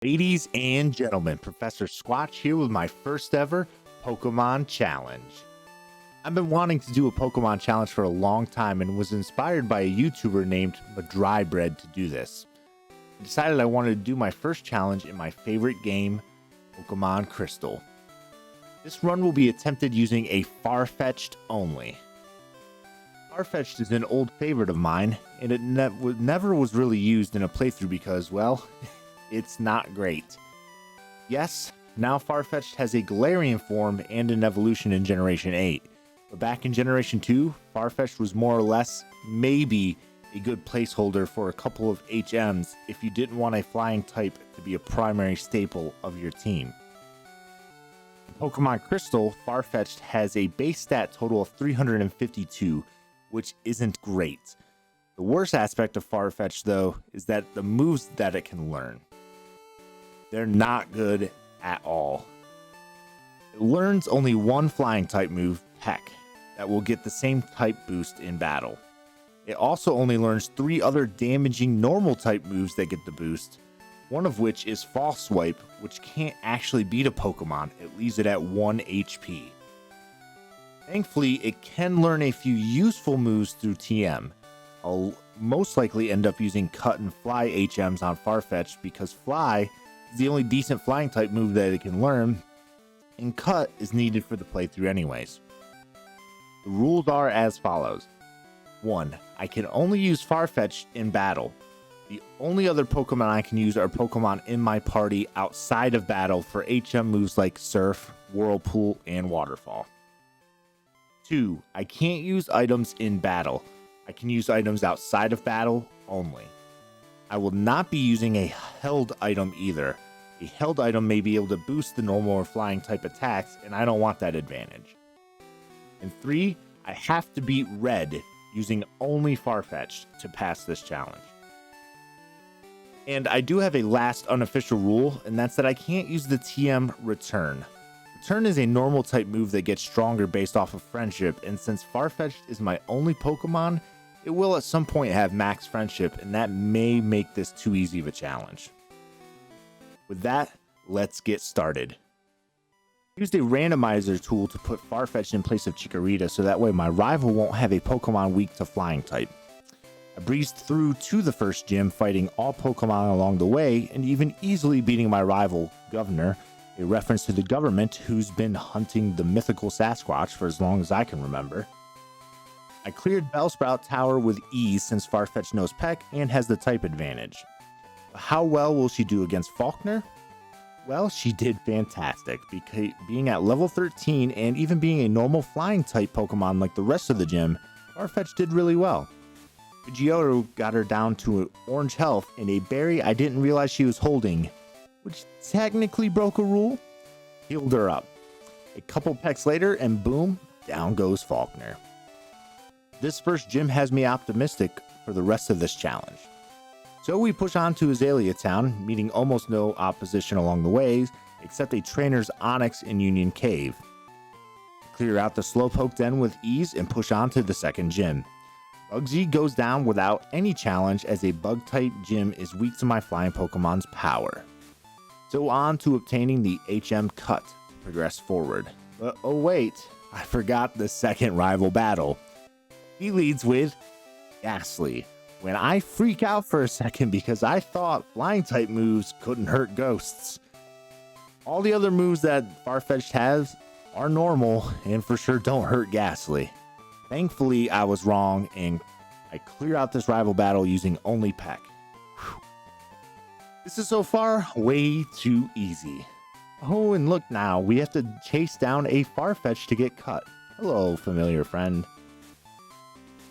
Ladies and gentlemen, Professor Squatch here with my first ever Pokemon challenge. I've been wanting to do a Pokemon challenge for a long time and was inspired by a YouTuber named Madrybread to do this. I decided I wanted to do my first challenge in my favorite game, Pokemon Crystal. This run will be attempted using a Farfetch'd only. Farfetch'd is an old favorite of mine, and it never was really used in a playthrough because, well, it's not great. Yes, now Farfetch'd has a Galarian form and an evolution in Generation 8, but back in Generation 2, Farfetch'd was more or less maybe a good placeholder for a couple of HMs if you didn't want a flying type to be a primary staple of your team. In Pokemon Crystal, Farfetch'd has a base stat total of 352, which isn't great. The worst aspect of Farfetch'd, though, is that the moves that it can learn. They're not good at all. It learns only one flying type move, Peck, that will get the same type boost in battle. It also only learns 3 other damaging normal type moves that get the boost, one of which is False Swipe, which can't actually beat a Pokemon. It leaves it at 1 HP. Thankfully, it can learn a few useful moves through TM. I'll most likely end up using Cut and Fly HMs on Farfetch'd because Fly is the only decent flying type move that it can learn, and Cut is needed for the playthrough anyways. The rules are as follows. 1. I can only use Farfetch'd in battle. The only other Pokemon I can use are Pokemon in my party outside of battle for HM moves like Surf, Whirlpool, and Waterfall. 2. I can't use items in battle. I can use items outside of battle only. I will not be using a held item either. A held item may be able to boost the normal or flying type attacks, and I don't want that advantage. And 3, I have to beat Red using only Farfetch'd to pass this challenge. And I do have a last unofficial rule, and that's that I can't use the TM Return. Return is a normal type move that gets stronger based off of friendship, and since Farfetch'd is my only Pokemon, it will at some point have max friendship, and that may make this too easy of a challenge. With that, let's get started. I used a randomizer tool to put Farfetch'd in place of Chikorita so that way my rival won't have a Pokemon weak to flying type. I breezed through to the first gym, fighting all Pokemon along the way, and even easily beating my rival, Governor, a reference to the government who's been hunting the mythical Sasquatch for as long as I can remember. I cleared Bellsprout Tower with ease since Farfetch'd knows Peck and has the type advantage. But how well will she do against Faulkner? Well, she did fantastic, being at level 13 and even being a normal flying type Pokemon like the rest of the gym, Farfetch'd did really well. Pidgeotto got her down to orange health and a berry I didn't realize she was holding, which technically broke a rule, healed her up. A couple pecks later and boom, down goes Faulkner. This first gym has me optimistic for the rest of this challenge. So we push on to Azalea Town, meeting almost no opposition along the way, except a trainer's Onyx in Union Cave. Clear out the Slowpoke Den with ease and push on to the second gym. Bugsy goes down without any challenge as a bug-type gym is weak to my flying Pokemon's power. So on to obtaining the HM Cut to progress forward. But oh wait, I forgot the second rival battle. He leads with Ghastly, when I freak out for a second because I thought flying type moves couldn't hurt ghosts. All the other moves that Farfetch'd has are normal and for sure don't hurt Ghastly. Thankfully, I was wrong and I clear out this rival battle using only Peck. Whew. This is so far way too easy. Oh, and look now, we have to chase down a Farfetch'd to get cut. Hello, familiar friend.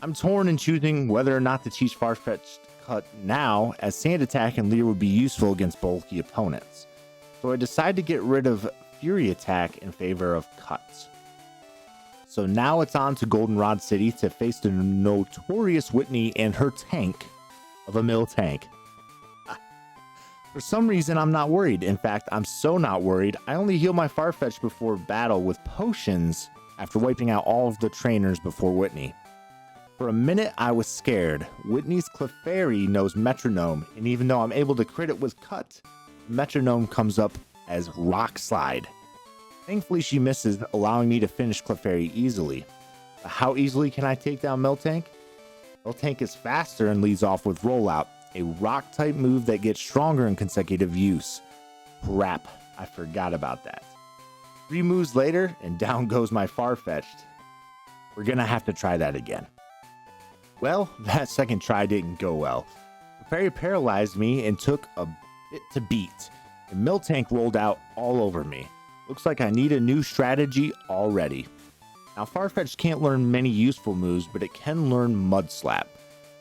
I'm torn in choosing whether or not to teach Farfetch'd Cut now, as Sand Attack and Leer would be useful against bulky opponents. So I decide to get rid of Fury Attack in favor of Cut. So now it's on to Goldenrod City to face the notorious Whitney and her tank of a Miltank. For some reason, I'm not worried. In fact, I'm so not worried, I only heal my Farfetch'd before battle with potions after wiping out all of the trainers before Whitney. For a minute, I was scared. Whitney's Clefairy knows Metronome, and even though I'm able to crit it with Cut, metronome comes up as Rock Slide. Thankfully, she misses, allowing me to finish Clefairy easily. But how easily can I take down Miltank? Miltank is faster and leads off with Rollout, a rock-type move that gets stronger in consecutive use. Crap, I forgot about that. 3 moves later, and down goes my Farfetch'd. We're gonna have to try that again. Well, that second try didn't go well. Clefairy paralyzed me and took a bit to beat, and Miltank rolled out all over me. Looks like I need a new strategy already. Now, Farfetch'd can't learn many useful moves, but it can learn Mud Slap,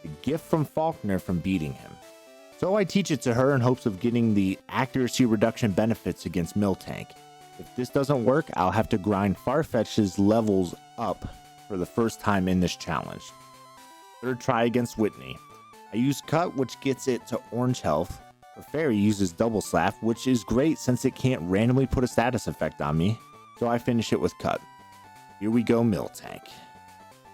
a gift from Faulkner from beating him. So I teach it to her in hopes of getting the accuracy reduction benefits against Miltank. If this doesn't work, I'll have to grind Farfetch'd's levels up for the first time in this challenge. Third try against Whitney. I use Cut, which gets it to orange health. Clefairy uses Double Slap, which is great since it can't randomly put a status effect on me, so I finish it with Cut. Here we go, Miltank.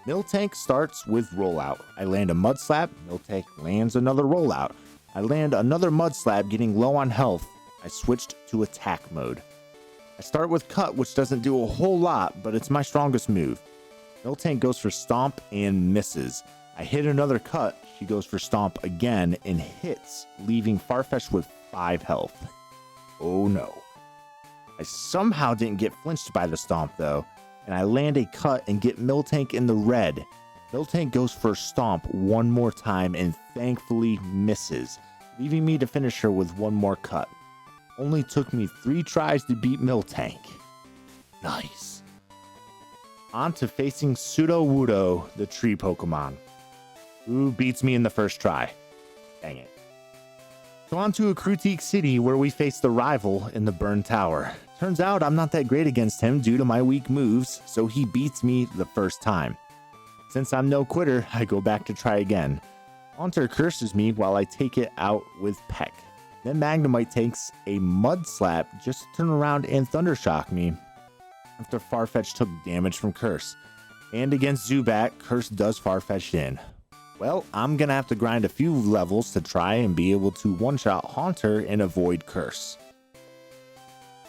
Miltank starts with Rollout. I land a Mud Slap, Miltank lands another Rollout. I land another Mud Slap, getting low on health. I switched to attack mode. I start with Cut, which doesn't do a whole lot, but it's my strongest move. Miltank goes for Stomp and misses. I hit another Cut, she goes for Stomp again and hits, leaving Farfetch'd with 5 health. Oh no. I somehow didn't get flinched by the Stomp though, and I land a Cut and get Miltank in the red. Miltank goes for Stomp one more time and thankfully misses, leaving me to finish her with one more Cut. Only took me 3 tries to beat Miltank. Nice. On to facing Sudowoodo, the tree Pokemon. Who beats me in the first try? Dang it. So on to Akrutik City, where we face the rival in the Burn Tower. Turns out I'm not that great against him due to my weak moves, so he beats me the first time. Since I'm no quitter, I go back to try again. Haunter curses me while I take it out with Peck. Then Magnemite takes a Mud Slap just to turn around and Thundershock me after Farfetch'd took damage from Curse. And against Zubat, Curse does Farfetch'd in. Well, I'm gonna have to grind a few levels to try and be able to one-shot Haunter and avoid Curse.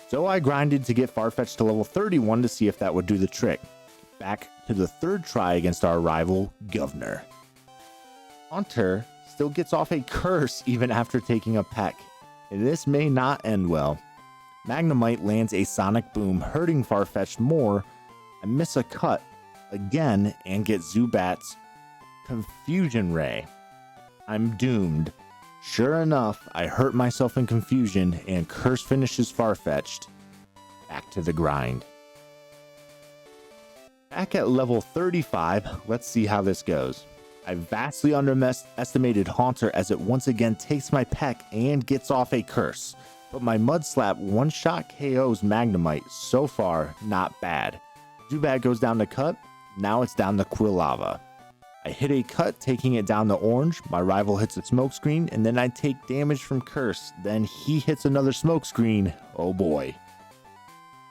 So I grinded to get Farfetch'd to level 31 to see if that would do the trick. Back to the third try against our rival, Governor. Haunter still gets off a Curse even after taking a Peck, and this may not end well. Magnemite lands a Sonic Boom, hurting Farfetch'd more. I miss a Cut again and get Zubat's Confusion Ray. I'm doomed. Sure enough, I hurt myself in Confusion and Curse finishes Farfetch'd. Back to the grind. Back at level 35, let's see how this goes. I vastly underestimated Haunter as it once again takes my Peck and gets off a Curse. But my Mud Slap one-shot KOs Magnemite. So far, not bad. Zubat goes down to Cut. Now it's down to Quilava. I hit a Cut, taking it down to orange. My rival hits a Smokescreen, and then I take damage from Curse. Then he hits another Smokescreen. Oh boy.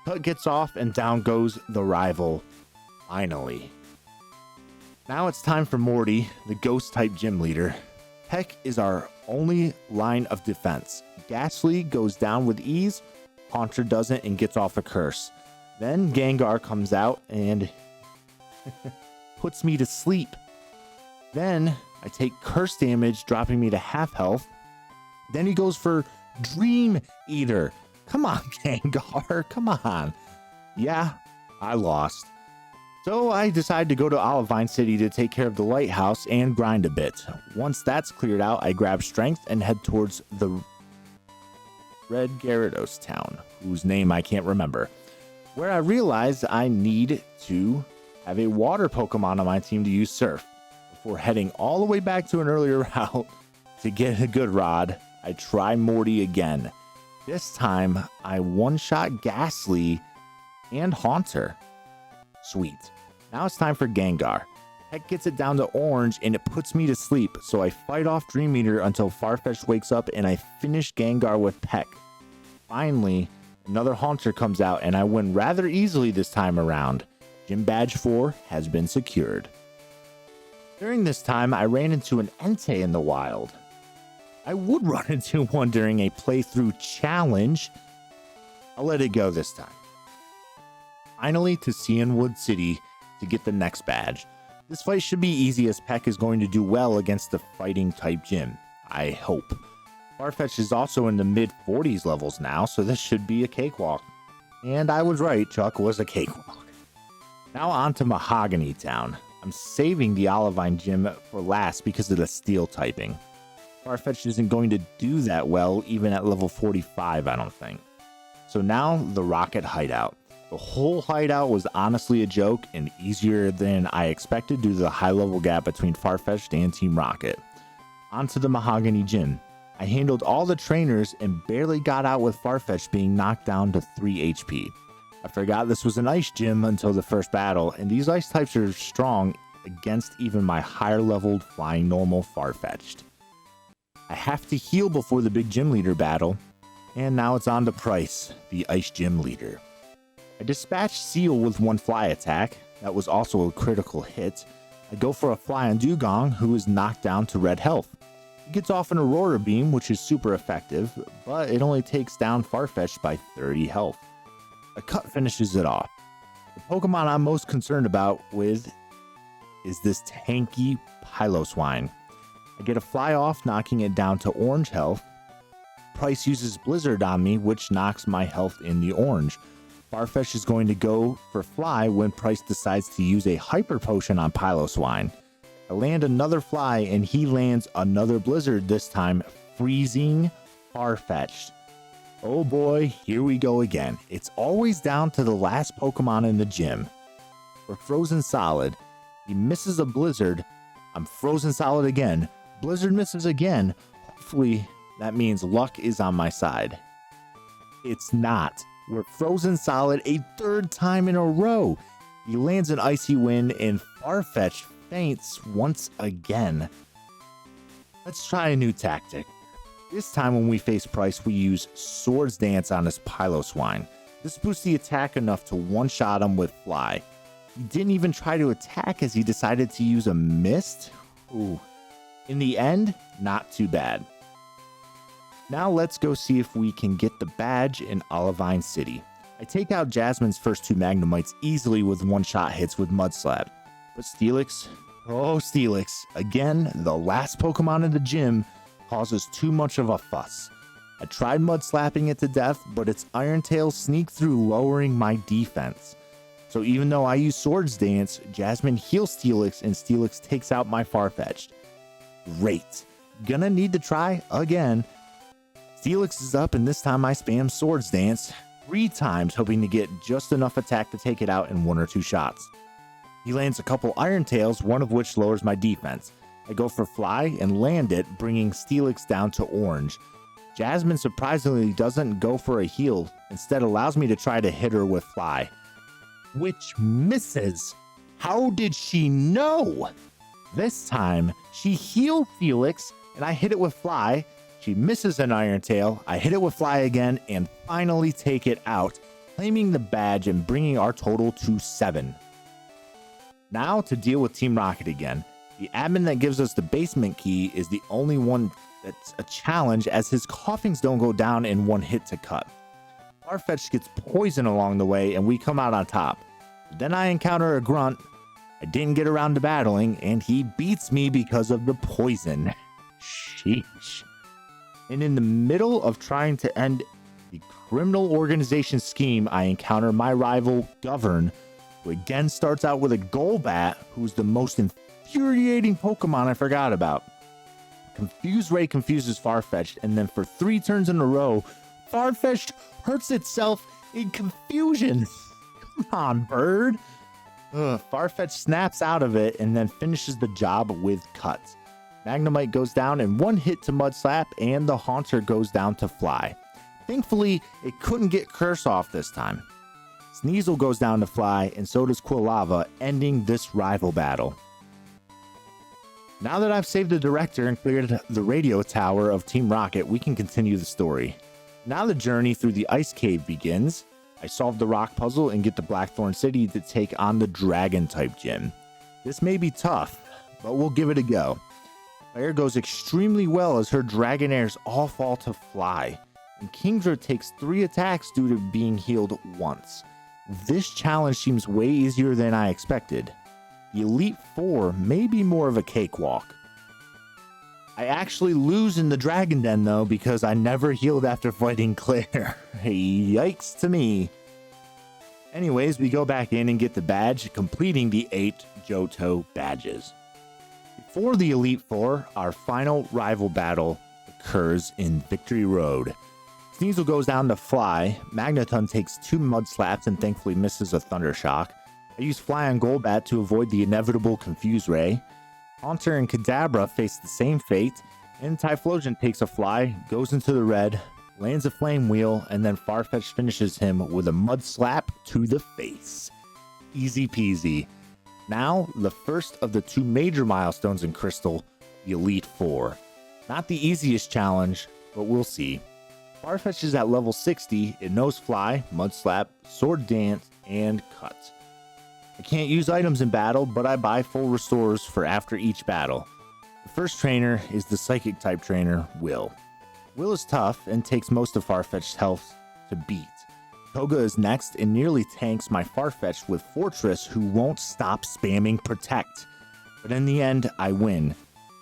Cut gets off, and down goes the rival. Finally. Now it's time for Morty, the Ghost-type gym leader. Peck is our only line of defense. Ghastly goes down with ease. Haunter doesn't and gets off a Curse. Then Gengar comes out and puts me to sleep. Then I take Curse damage, dropping me to half health. Then he goes for Dream Eater. Come on, Gengar. Come on. Yeah, I lost. So I decide to go to Olivine City to take care of the lighthouse and grind a bit. Once that's cleared out, I grab strength and head towards the Red Gyarados town, whose name I can't remember, where I realize I need to have a water Pokemon on my team to use Surf. Before heading all the way back to an earlier route to get a good rod, I try Morty again. This time, I one-shot Ghastly and Haunter. Sweet. Now it's time for Gengar. Peck gets it down to orange and it puts me to sleep, so I fight off Dream Eater until Farfetch'd wakes up and I finish Gengar with Peck. Finally, another Haunter comes out and I win rather easily this time around. Gym Badge 4 has been secured. During this time, I ran into an Entei in the wild. I would run into one during a playthrough challenge. I'll let it go this time. Finally to Cianwood City to get the next badge. This fight should be easy as Peck is going to do well against the fighting type gym. I hope. Farfetch'd is also in the mid 40s levels now, so this should be a cakewalk. And I was right, Chuck was a cakewalk. Now on to Mahogany Town. I'm saving the Olivine gym for last because of the steel typing. Farfetch'd isn't going to do that well even at level 45, I don't think. So now the Rocket Hideout. The whole hideout was honestly a joke and easier than I expected due to the high level gap between Farfetch'd and Team Rocket. On to the Mahogany Gym. I handled all the trainers and barely got out with Farfetch'd being knocked down to 3 HP. I forgot this was an ice gym until the first battle, and these ice types are strong against even my higher leveled flying normal Farfetch'd. I have to heal before the big gym leader battle, and now it's on to Price, the ice gym leader. I dispatched Seal with one fly attack, that was also a critical hit. I go for a fly on Dugong, who is knocked down to red health. He gets off an Aurora Beam, which is super effective, but it only takes down Farfetch'd by 30 health. A cut finishes it off. The Pokemon I'm most concerned about with is this tanky Piloswine. I get a fly off, knocking it down to orange health. Price uses Blizzard on me, which knocks my health in the orange. Farfetch'd is going to go for fly when Price decides to use a Hyper Potion on Piloswine. I land another fly and he lands another Blizzard, this time freezing Farfetch'd. Oh boy, here we go again. It's always down to the last Pokemon in the gym. We're frozen solid. He misses a Blizzard. I'm frozen solid again. Blizzard misses again. Hopefully that means luck is on my side. It's not. We're frozen solid a third time in a row. He lands an Icy Wind and Farfetch'd faints once again. Let's try a new tactic. This time when we face Price, we use Swords Dance on his Piloswine. This boosts the attack enough to one-shot him with Fly. He didn't even try to attack as he decided to use a Mist. Ooh. In the end, not too bad. Now let's go see if we can get the badge in Olivine City. I take out Jasmine's first two Magnemites easily with one-shot hits with Mudslap. But Steelix, oh Steelix, again, the last Pokemon in the gym, causes too much of a fuss. I tried Mudslapping it to death, but its Iron Tails sneak through, lowering my defense. So even though I use Swords Dance, Jasmine heals Steelix and Steelix takes out my Farfetch'd. Great. Gonna need to try again. Steelix is up and this time I spam Swords Dance 3 times, hoping to get just enough attack to take it out in 1 or 2 shots. He lands a couple Iron Tails, one of which lowers my defense. I go for Fly and land it, bringing Steelix down to orange. Jasmine surprisingly doesn't go for a heal, instead allows me to try to hit her with Fly, which misses. How did she know? This time, she healed Felix, and I hit it with Fly. She misses an Iron Tail. I hit it with Fly again, and finally take it out, claiming the badge and bringing our total to 7. Now to deal with Team Rocket again. The admin that gives us the basement key is the only one that's a challenge, as his coughings don't go down in 1 hit to cut. Farfetch'd gets poison along the way and we come out on top. Then I encounter a grunt. I didn't get around to battling and he beats me because of the poison. Sheesh. And in the middle of trying to end the criminal organization scheme, I encounter my rival Govern, who again starts out with a Golbat, who's the most infuriating Pokemon I forgot about. Confuse Ray confuses Farfetch'd, and then for 3 turns in a row, Farfetch'd hurts itself in confusion. Come on, bird. Farfetch'd snaps out of it and then finishes the job with cuts. Magnemite goes down in 1 hit to Mudslap, and the Haunter goes down to Fly. Thankfully, it couldn't get Curse off this time. Sneasel goes down to Fly, and so does Quilava, ending this rival battle. Now that I've saved the director and cleared the radio tower of Team Rocket, we can continue the story. Now the journey through the Ice Cave begins. I solve the rock puzzle and get to Blackthorn City to take on the Dragon-type gym. This may be tough, but we'll give it a go. Fire goes extremely well as her Dragonairs all fall to fly, and Kingdra takes 3 attacks due to being healed once. This challenge seems way easier than I expected. The Elite Four may be more of a cakewalk. I actually lose in the Dragon Den though because I never healed after fighting Claire. Yikes to me. Anyways, we go back in and get the badge, completing the 8 Johto badges. Before the Elite Four, our final rival battle occurs in Victory Road. Sneasel goes down to Fly, Magneton takes 2 Mud Slaps and thankfully misses a Thunder Shock. I use Fly on Golbat to avoid the inevitable Confuse Ray. Haunter and Kadabra face the same fate, and Typhlosion takes a Fly, goes into the red, lands a Flame Wheel, and then Farfetch'd finishes him with a Mud Slap to the face. Easy peasy. Now, the first of the 2 major milestones in Crystal, the Elite Four. Not the easiest challenge, but we'll see. Farfetch'd is at level 60, it knows Fly, Mud Slap, Sword Dance, and Cut. I can't use items in battle, but I buy full restores for after each battle. The first trainer is the Psychic type trainer, Will. Will is tough and takes most of Farfetch'd's health to beat. Koga is next and nearly tanks my Farfetch'd with Fortress, who won't stop spamming Protect. But in the end, I win.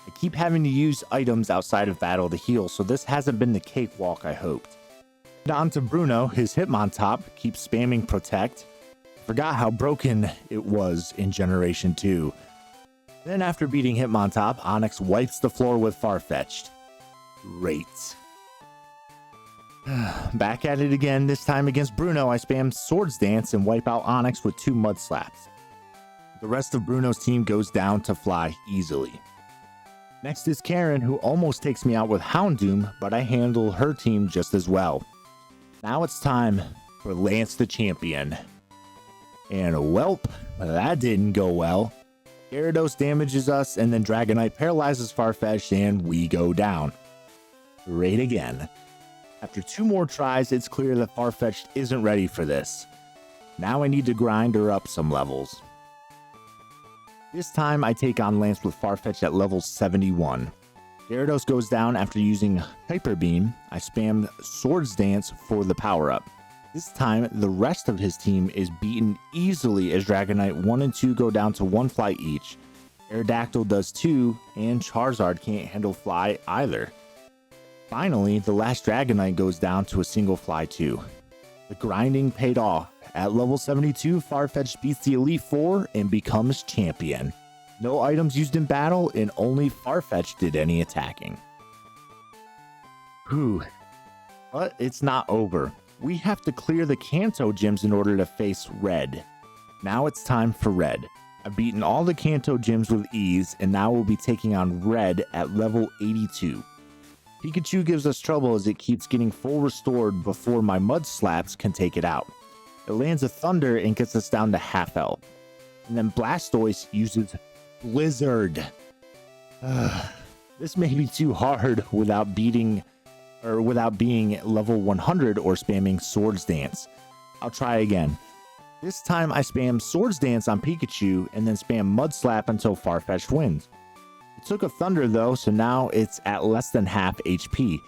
I keep having to use items outside of battle to heal, so this hasn't been the cakewalk I hoped. On to Bruno, his Hitmontop keeps spamming Protect. Forgot how broken it was in Generation 2. Then after beating Hitmontop, Onix wipes the floor with Farfetch'd. Great. Back at it again, this time against Bruno, I spam Swords Dance and wipe out Onix with 2 Mud Slaps. The rest of Bruno's team goes down to Fly easily. Next is Karen, who almost takes me out with Houndoom, but I handle her team just as well. Now it's time for Lance the Champion. And welp, that didn't go well. Gyarados damages us, and then Dragonite paralyzes Farfetch'd, and we go down. Great again. After 2 more tries, it's clear that Farfetch'd isn't ready for this. Now I need to grind her up some levels. This time I take on Lance with Farfetch'd at level 71. Gyarados goes down after using Hyper Beam. I spam Swords Dance for the power-up. This time, the rest of his team is beaten easily as Dragonite 1 and 2 go down to 1 fly each. Aerodactyl does 2, and Charizard can't handle fly either. Finally, the last Dragonite goes down to a single fly too. The grinding paid off. At level 72, Farfetch'd beats the Elite Four and becomes champion. No items used in battle, and only Farfetch'd did any attacking. Whew. But it's not over. We have to clear the Kanto gyms in order to face Red. Now it's time for Red. I've beaten all the Kanto gyms with ease, and now we'll be taking on Red at level 82. Pikachu gives us trouble as it keeps getting full restored before my Mud Slaps can take it out. It lands a Thunder and gets us down to half health. And then Blastoise uses Blizzard. This may be too hard without being level 100 or spamming Swords Dance. I'll try again. This time I spam Swords Dance on Pikachu and then spam Mud Slap until Farfetch'd wins. It took a Thunder though, so now it's at less than half HP.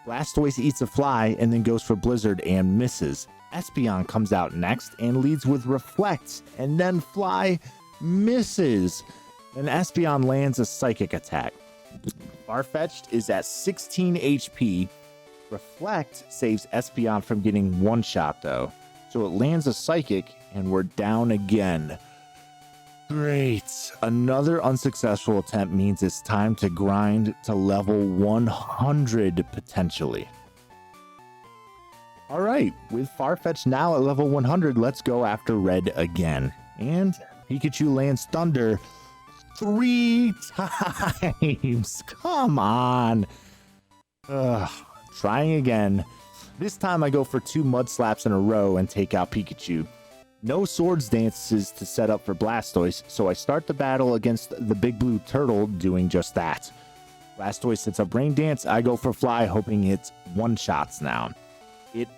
Blastoise eats a Fly and then goes for Blizzard and misses. Espeon comes out next and leads with Reflect, and then Fly misses. Then Espeon lands a Psychic attack. Farfetch'd is at 16 HP. Reflect saves Espeon from getting one shot though, so it lands a Psychic and we're down again. Great. Another unsuccessful attempt means it's time to grind to level 100 potentially. Alright, with Farfetch'd now at level 100, let's go after Red again. And Pikachu lands Thunder 3 times. Come on. Trying again. This time I go for 2 Mud Slaps in a row and take out Pikachu. No Swords Dances to set up for Blastoise, so I start the battle against the Big Blue Turtle doing just that. Blastoise sets up Rain Dance, I go for Fly hoping it's one-shots now. It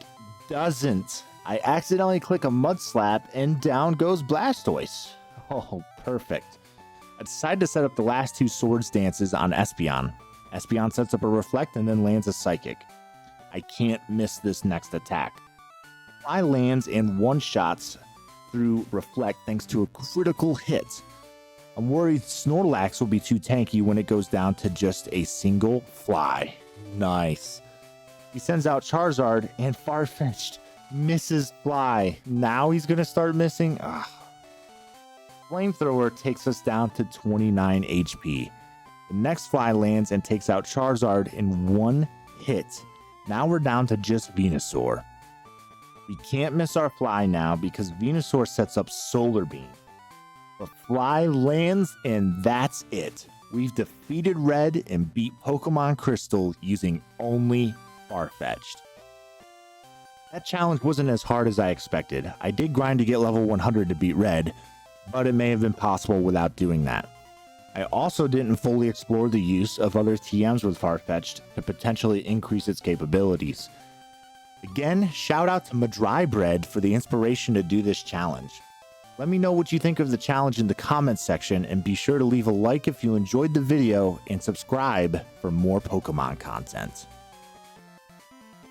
doesn't. I accidentally click a Mud Slap and down goes Blastoise. Oh, perfect. I decide to set up the last 2 swords dances on Espeon. Espeon sets up a reflect and then lands a psychic. I can't miss this next attack. Fly lands and one-shots through reflect thanks to a critical hit. I'm worried Snorlax will be too tanky when it goes down to just a single fly. Nice. He sends out Charizard and Farfetch'd misses fly. Now he's going to start missing. Ugh. Flamethrower takes us down to 29 HP. The next fly lands and takes out Charizard in one hit. Now we're down to just Venusaur. We can't miss our fly now because Venusaur sets up Solar Beam. The fly lands and that's it. We've defeated Red and beat Pokemon Crystal using only Farfetch'd. That challenge wasn't as hard as I expected. I did grind to get level 100 to beat Red, but it may have been possible without doing that. I also didn't fully explore the use of other TMs with Farfetch'd to potentially increase its capabilities. Again, shout out to Madrybread for the inspiration to do this challenge. Let me know what you think of the challenge in the comments section, and be sure to leave a like if you enjoyed the video and subscribe for more Pokemon content.